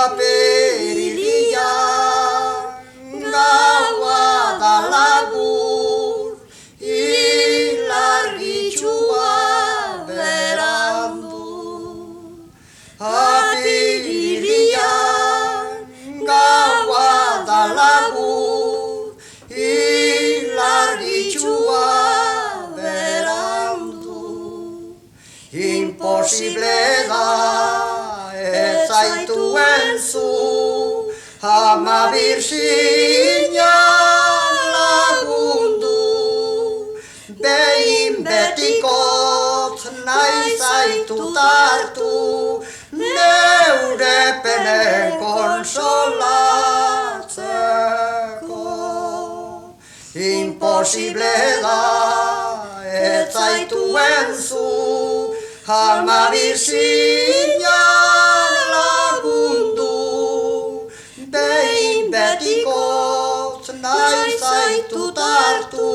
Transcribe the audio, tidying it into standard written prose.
Apirilia gaua da labur, ilargitsua berandu. Apirilia gaua da labur, ilargitsua berandu. Imposible da ez zaitu enzu, ama birxina lagundu. Behin betikot nahi zaitu tartu, neure pene konsolatzeko. Imposible da ez zaitu enzu, ama birxina lagundu. Behin betikot nahi zaitu tartu,